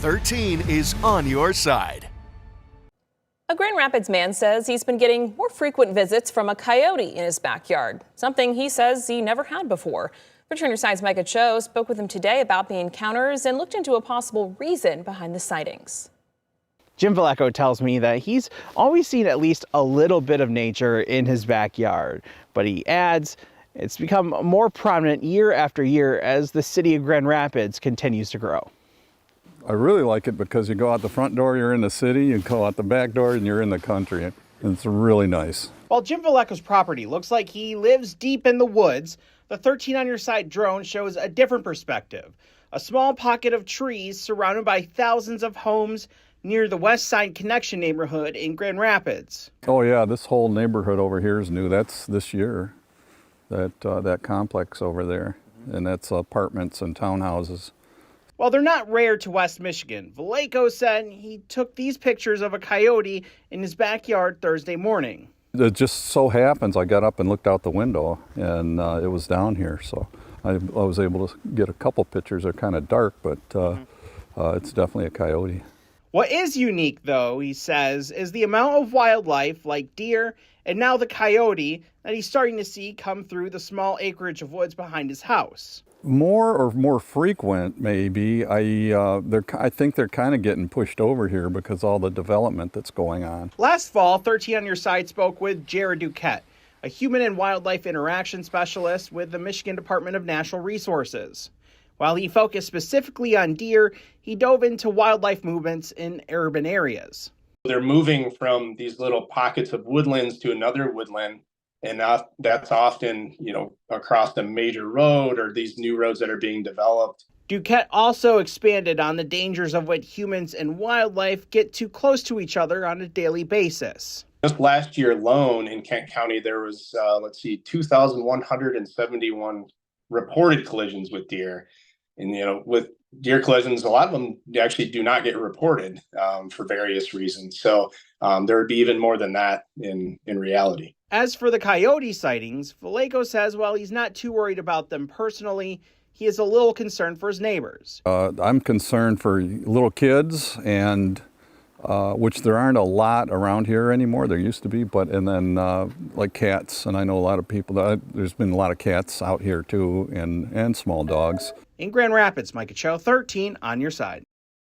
13 is on your side. A Grand Rapids man says he's been getting more frequent visits from a coyote in his backyard, something he says he never had before. Featuring Your Side's Micah Cho spoke with him today about the encounters and looked into a possible reason behind the sightings. Jim Vallejo tells me that he's always seen at least a little bit of nature in his backyard, but he adds it's become more prominent year after year as the city of Grand Rapids continues to grow. I really like it because you go out the front door, you're in the city, you go out the back door and you're in the country. And it's really nice. While Jim Vallejo's property looks like he lives deep in the woods, the 13 on Your Side drone shows a different perspective. A small pocket of trees surrounded by thousands of homes near the Westside Connection neighborhood in Grand Rapids. Oh yeah, this whole neighborhood over here is new. That's this year, that complex over there. And that's apartments and townhouses. While they're not rare to West Michigan, Vallejo said he took these pictures of a coyote in his backyard Thursday morning. It just so happens I got up and looked out the window and it was down here. So I was able to get a couple pictures. They're kind of dark, but it's definitely a coyote. What is unique, though, he says, is the amount of wildlife like deer and now the coyote that he's starting to see come through the small acreage of woods behind his house. More frequent, maybe. I think they're kind of getting pushed over here because all the development that's going on. Last fall, 13 on Your Side spoke with Jared Duquette, a human and wildlife interaction specialist with the Michigan Department of Natural Resources. While he focused specifically on deer, he dove into wildlife movements in urban areas. They're moving from these little pockets of woodlands to another woodland. And that's often, across a major road or these new roads that are being developed. Duquette also expanded on the dangers of when humans and wildlife get too close to each other on a daily basis. Just last year alone in Kent County, there was, 2,171 reported collisions with deer. And, with deer collisions, a lot of them actually do not get reported for various reasons. So there would be even more than that in reality. As for the coyote sightings, Vallejo says while he's not too worried about them personally, he is a little concerned for his neighbors. I'm concerned for little kids, and which there aren't a lot around here anymore. There used to be, and then like cats, and I know a lot of people, there's been a lot of cats out here too, and small dogs. In Grand Rapids, Micah Cho, 13 on Your Side.